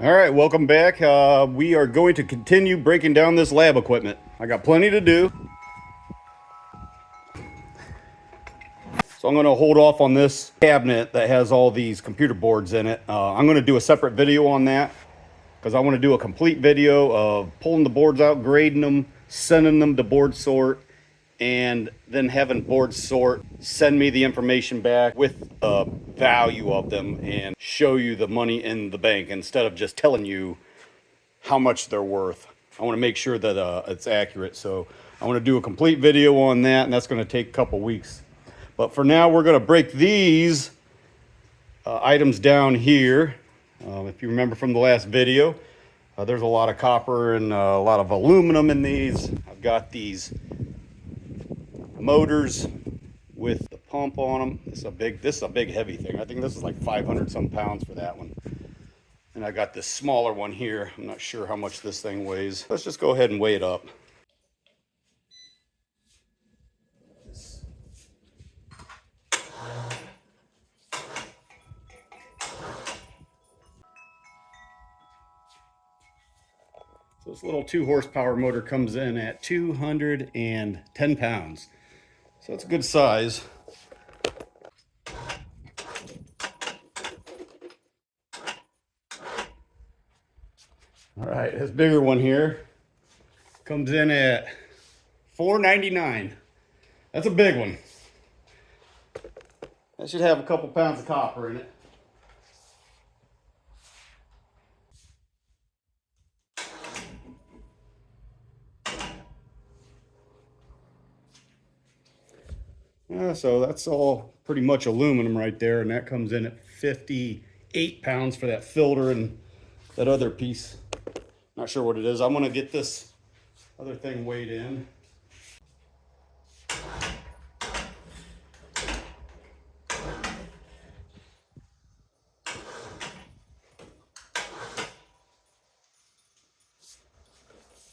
All right, welcome back. We are going to continue breaking down this lab equipment. I got plenty to do. So I'm going to hold off on this cabinet that has all these computer boards in it. I'm going to do a separate video on that because I want to do a complete video of pulling the boards out, grading them, sending them to board sort, and then having board sort send me the information back with a value of them and show you the money in the bank instead of just telling you how much they're worth. I want to make sure that it's accurate. So I want to do a complete video on that, and that's going to take a couple weeks. But for now, we're going to break these items down here. If you remember from the last video, there's a lot of copper and a lot of aluminum in these. I've got these motors with the pump on them. This is a big heavy thing. I think this is like 500 some pounds for that one. And I got this smaller one here. I'm not sure how much this thing weighs. Let's just go ahead and weigh it up. So this little 2 horsepower motor comes in at 210 pounds. So it's a good size. All right, this bigger one here comes in at $4.99. That's a big one. That should have a couple pounds of copper in it. So that's all pretty much aluminum right there, and that comes in at 58 pounds for that filter and that other piece. Not sure what it is. I'm going to get this other thing weighed in.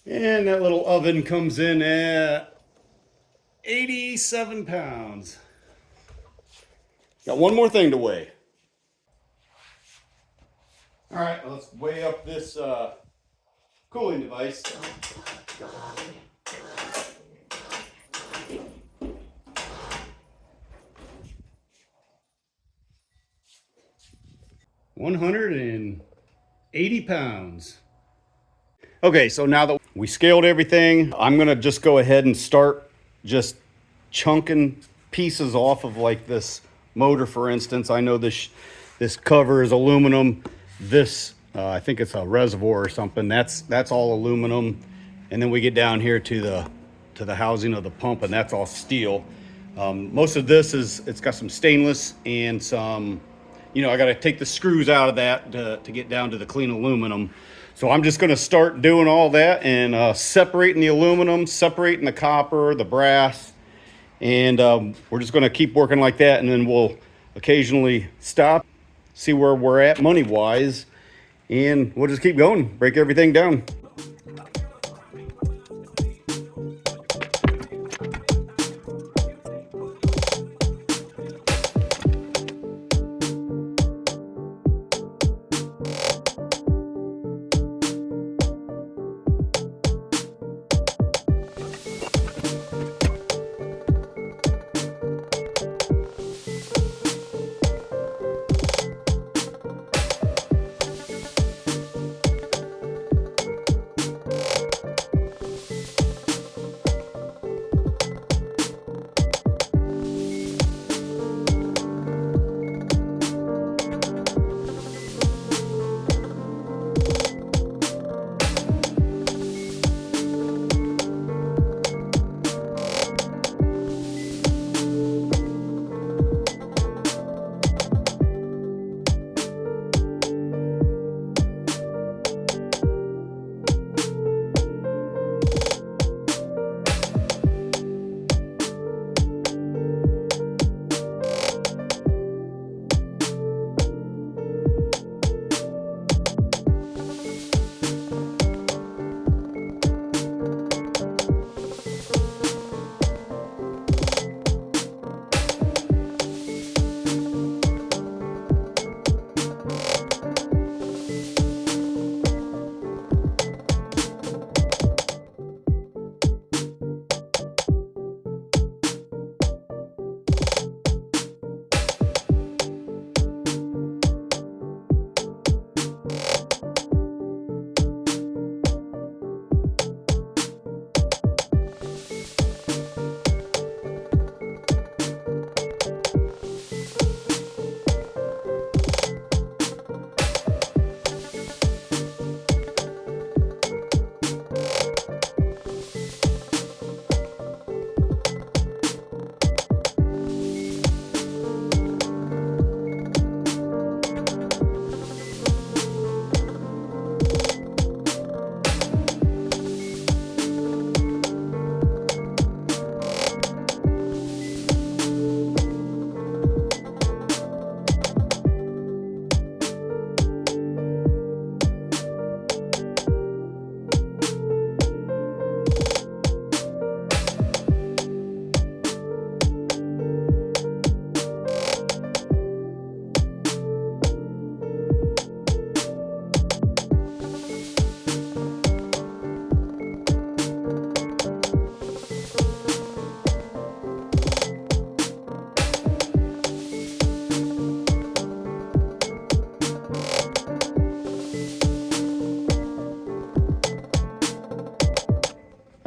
And that little oven comes in at 87 pounds. Got one more thing to weigh. All right, let's weigh up this cooling device. $180 pounds. Okay, so now that we scaled everything, I'm gonna just go ahead and start just chunking pieces off of like this motor, for instance. I know this cover is aluminum. This I think it's a reservoir or something. That's all aluminum. And then we get down here to the housing of the pump, and that's all steel. Most of this it's got some stainless and some, I got to take the screws out of that to get down to the clean aluminum. So I'm just going to start doing all that and separating the aluminum, separating the copper, the brass, and we're just going to keep working like that, and then we'll occasionally stop, see where we're at money-wise, and we'll just keep going, break everything down.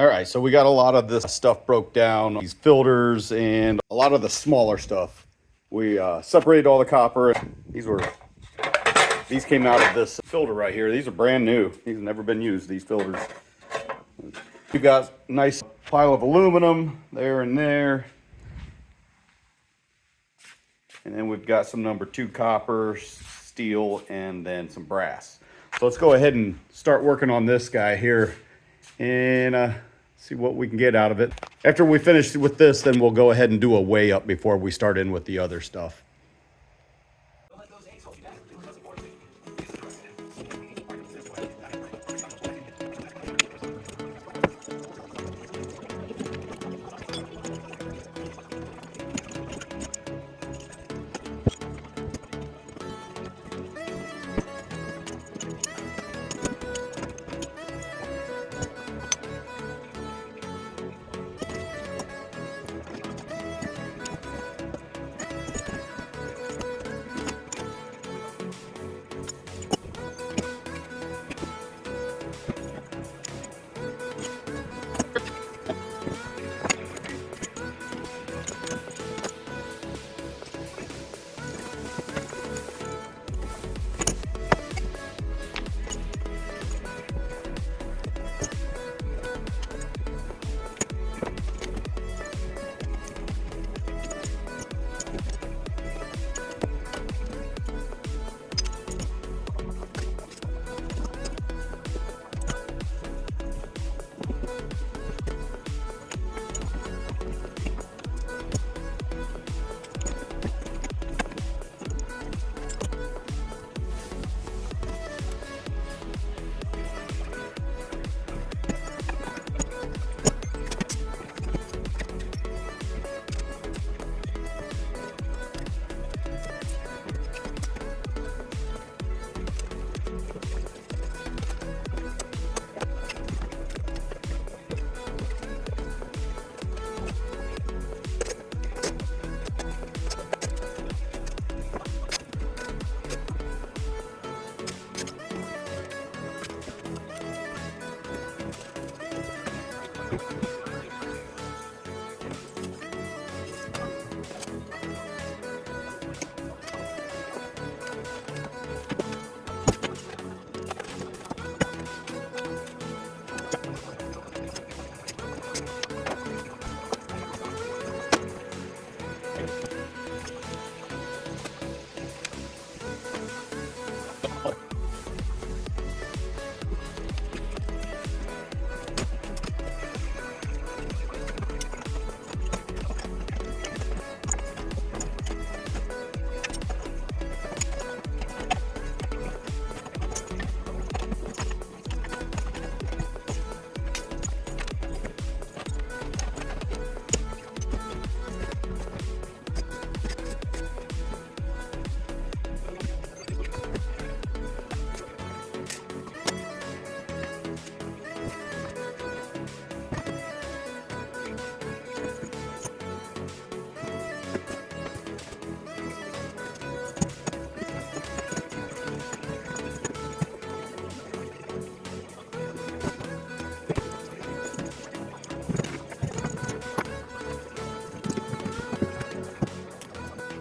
All right, so we got a lot of this stuff broke down, these filters and a lot of the smaller stuff. We separated all the copper. These came out of this filter right here. These are brand new. These have never been used, these filters. You got a nice pile of aluminum there and there. And then we've got some number 2 copper, steel, and then some brass. So let's go ahead and start working on this guy here and see what we can get out of it. After we finish with this, then we'll go ahead and do a weigh up before we start in with the other stuff.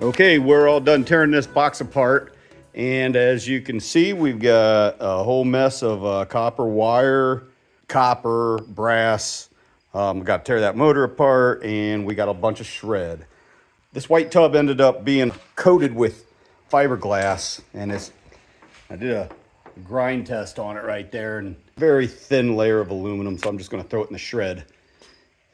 Okay, we're all done tearing this box apart. And as you can see, we've got a whole mess of copper wire, copper, brass. We got to tear that motor apart, and we got a bunch of shred. This white tub ended up being coated with fiberglass, and I did a grind test on it right there, and very thin layer of aluminum, so I'm just gonna throw it in the shred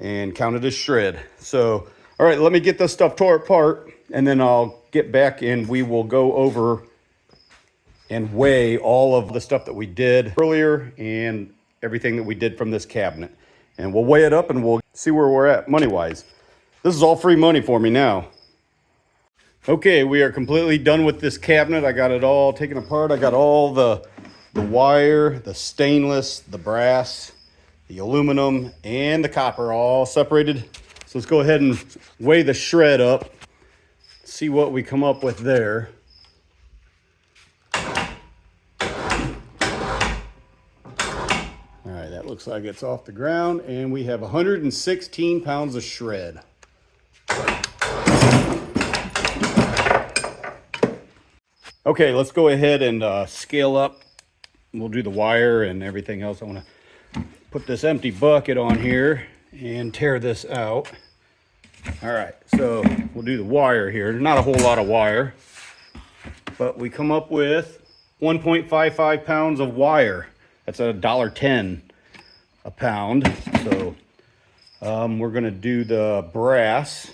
and count it as shred. So, all right, let me get this stuff tore apart, and then I'll get back and we will go over and weigh all of the stuff that we did earlier and everything that we did from this cabinet. And we'll weigh it up and we'll see where we're at money-wise. This is all free money for me now. Okay, we are completely done with this cabinet. I got it all taken apart. I got all the wire, the stainless, the brass, the aluminum, and the copper all separated. So let's go ahead and weigh the shred up, see what we come up with there. All right, that looks like it's off the ground, and we have 116 pounds of shred. Okay, let's go ahead and scale up. We'll do the wire and everything else. I want to put this empty bucket on here and tear this out. All right, so we'll do the wire here. Not a whole lot of wire, but we come up with 1.55 pounds of wire. That's $1.10 a pound. So we're gonna do the brass.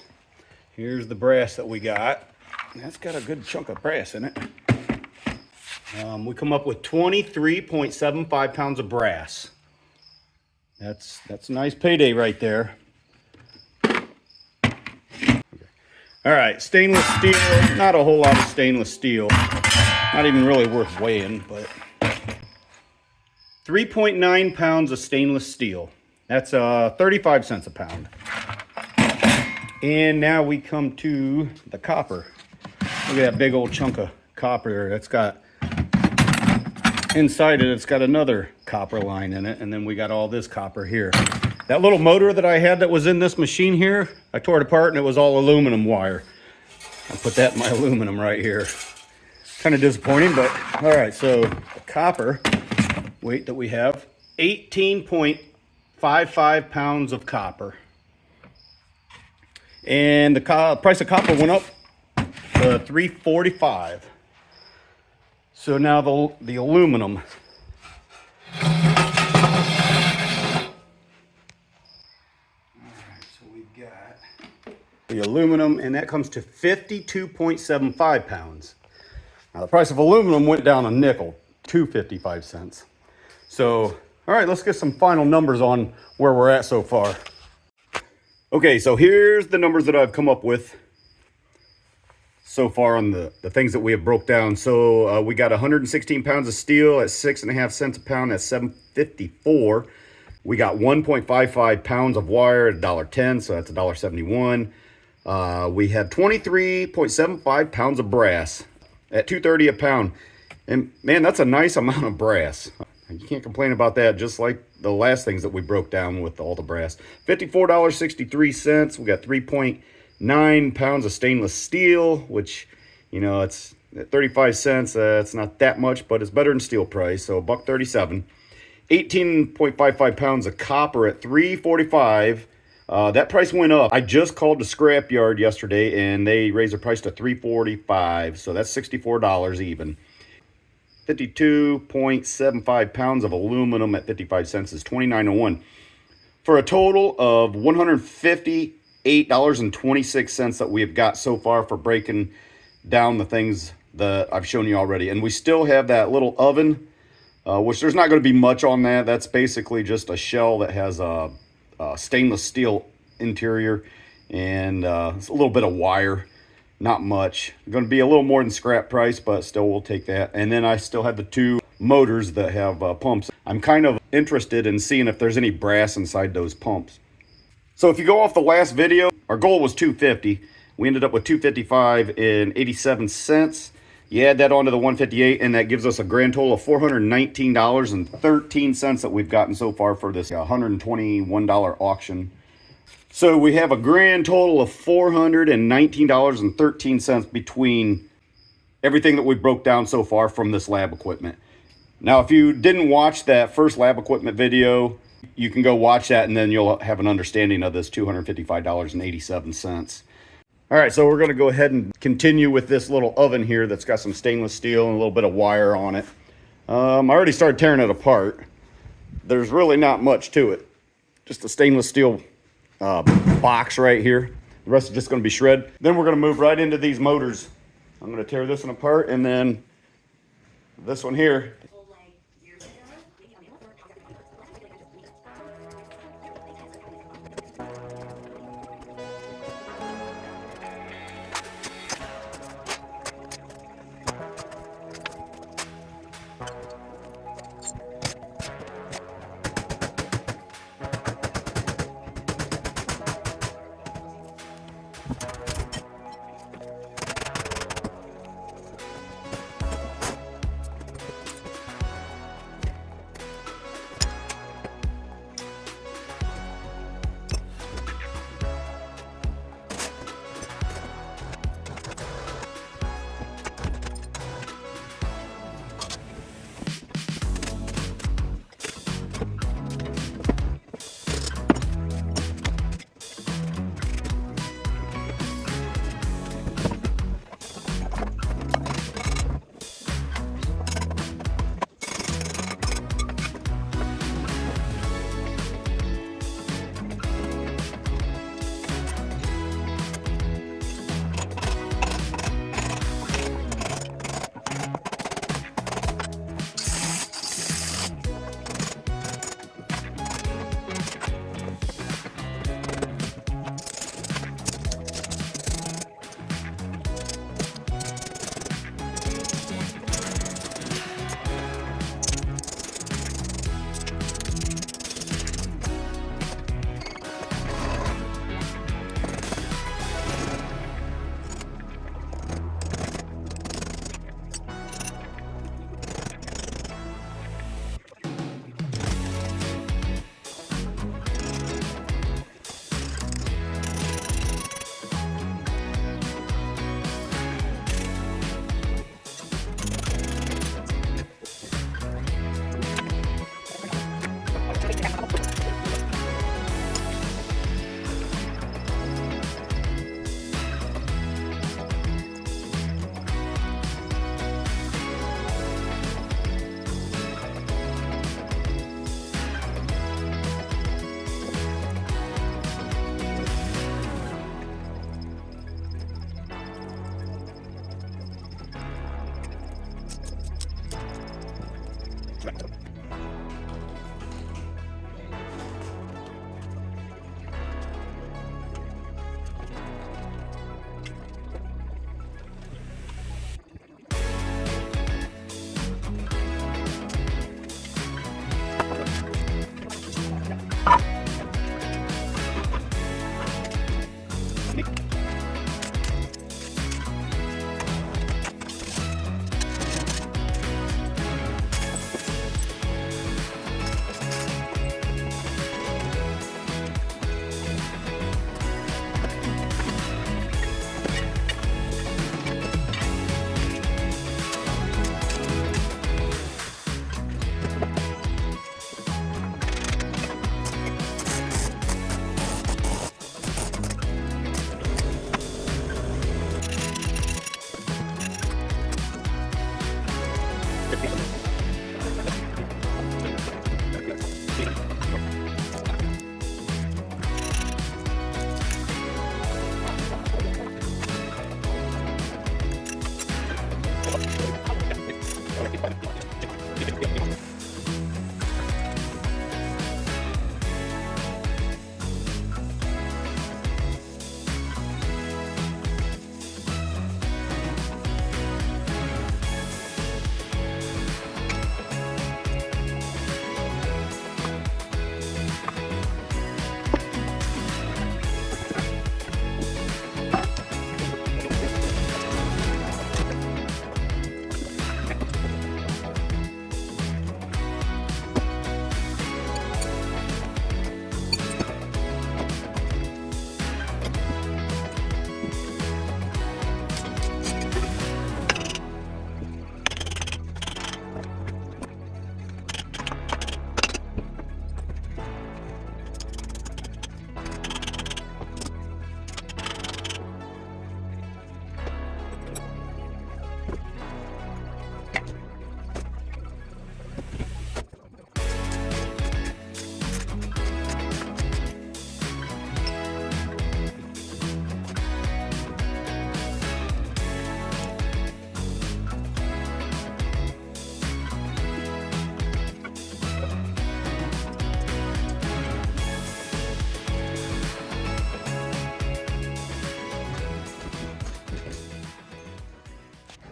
Here's the brass that we got. That's got a good chunk of brass in it. We come up with 23.75 pounds of brass. That's a nice payday right there. All right, stainless steel, not a whole lot of stainless steel. Not even really worth weighing, but 3.9 pounds of stainless steel. That's 35 cents a pound. And now we come to the copper. Look at that big old chunk of copper there. That's got, inside it, it's got another copper line in it. And then we got all this copper here. That little motor that I had that was in this machine here, I tore it apart and it was all aluminum wire. I'll put that in my aluminum right here. Kind of disappointing, but all right, so the copper weight that we have, 18.55 pounds of copper. And the price of copper went up to $3.45. So now the aluminum. The aluminum, and that comes to 52.75 pounds. Now the price of aluminum went down a nickel, to 55 cents. So, all right, let's get some final numbers on where we're at so far. Okay, so here's the numbers that I've come up with so far on the things that we have broke down. So we got 116 pounds of steel at 6.5 cents a pound, that's $7.54. We got 1.55 pounds of wire at $1.10, so that's $1.71. We had 23.75 pounds of brass at $2.30 a pound. And man, that's a nice amount of brass. You can't complain about that, just like the last things that we broke down with all the brass. $54.63. We got 3.9 pounds of stainless steel, which, you know, it's at 35 cents. It's not that much, but it's better than steel price, so $1.37. 18.55 pounds of copper at $3.45. That price went up. I just called the scrap yard yesterday and they raised the price to $3.45, so that's $64 even. 52.75 pounds of aluminum at 55 cents is $29.01, for a total of $158.26 that we have got so far for breaking down the things that I've shown you already. And we still have that little oven, which there's not going to be much on that. That's basically just a shell that has a stainless steel interior and it's a little bit of wire, not much. Going to be a little more than scrap price, but still we'll take that. And then I still have the two motors that have pumps. I'm kind of interested in seeing if there's any brass inside those pumps. So if you go off the last video, our goal was $250. We ended up with $255.87. You add that onto the 158 and that gives us a grand total of $419.13 that we've gotten so far for this $121 auction. So we have a grand total of $419.13 between everything that we broke down so far from this lab equipment. Now, if you didn't watch that first lab equipment video, you can go watch that and then you'll have an understanding of this $255.87. All right, so we're going to go ahead and continue with this little oven here that's got some stainless steel and a little bit of wire on it. I already started tearing it apart. There's really not much to it. Just a stainless steel box right here. The rest is just going to be shred. Then we're going to move right into these motors. I'm going to tear this one apart and then this one here.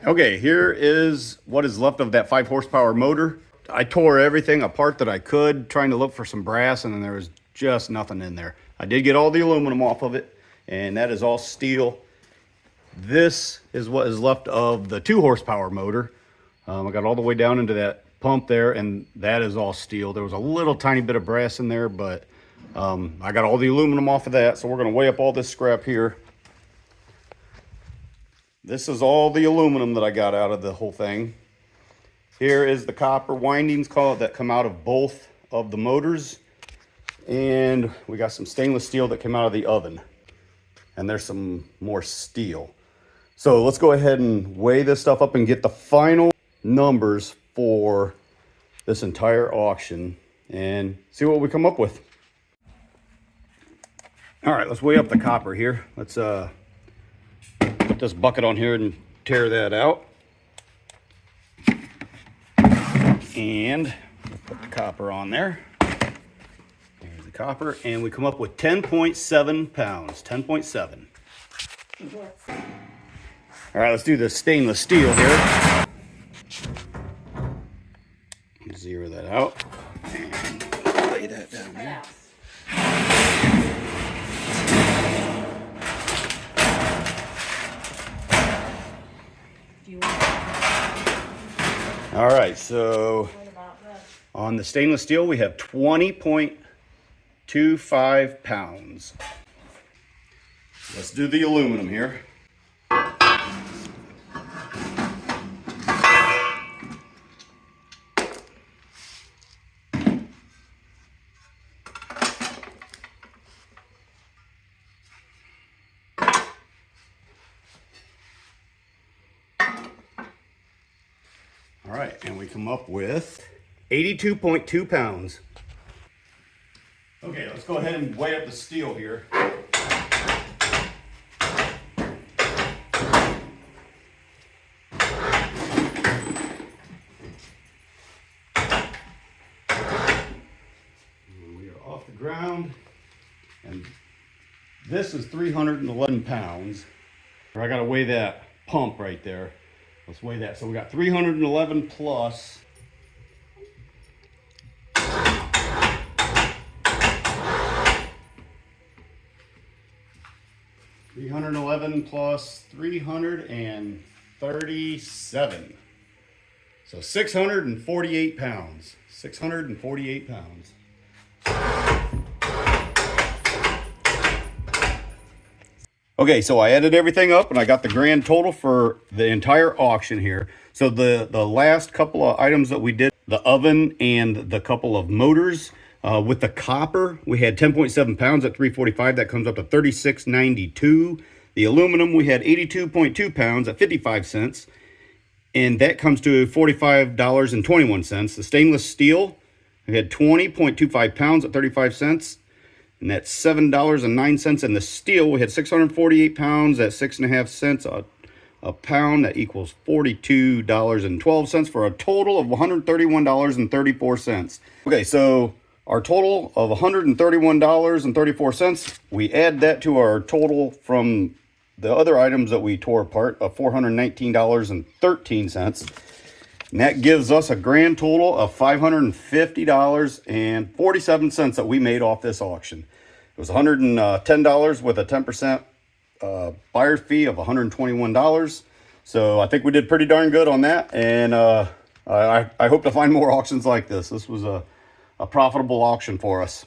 Okay, here is what is left of that 5 horsepower motor. I tore everything apart that I could, trying to look for some brass, and there was just nothing in there. I did get all the aluminum off of it, and that is all steel. This is what is left of the 2 horsepower motor. I got all the way down into that pump there, and that is all steel. There was a little tiny bit of brass in there, but I got all the aluminum off of that, so we're gonna weigh up all this scrap here. This is all the aluminum that I got out of the whole thing. Here is the copper windings that come out of both of the motors. And we got some stainless steel that came out of the oven. And there's some more steel. So let's go ahead and weigh this stuff up and get the final numbers for this entire auction and see what we come up with. All right, let's weigh up the copper here. Let's put this bucket on here and tear that out. And we'll put the copper on there. There's the copper, and we come up with 10.7 pounds, 10.7. All right, let's do the stainless steel here. Zero that out and lay that down there. All right, so on the stainless steel, we have 20.25 pounds. Let's do the aluminum here. All right, and we come up with 82.2 pounds. Okay, let's go ahead and weigh up the steel here. ground. And this is 311 pounds. I gotta weigh that pump right there. Let's weigh that. So we got 311 plus 311 plus 337. So 648 pounds. 648 pounds. Okay, so I added everything up and I got the grand total for the entire auction here. So the last couple of items that we did, the oven and the couple of motors, with the copper, we had 10.7 pounds at $3.45. That comes up to $36.92. The aluminum, we had 82.2 pounds at 55 cents. And that comes to $45.21. The stainless steel, we had 20.25 pounds at 35 cents. And that's $7.09. And the steel, we had 648 pounds at 6.5 cents a pound. That equals $42.12 for a total of $131.34. Okay, so our total of $131.34, we add that to our total from the other items that we tore apart of $419.13. And that gives us a grand total of $550.47 that we made off this auction. It was $110 with a 10% buyer fee of $121. So I think we did pretty darn good on that. And I hope to find more auctions like this. This was a profitable auction for us.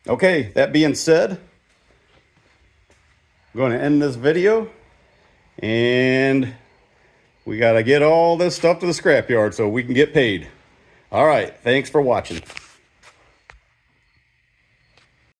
Okay, that being said, I'm going to end this video. And we got to get all this stuff to the scrapyard so we can get paid. All right, thanks for watching.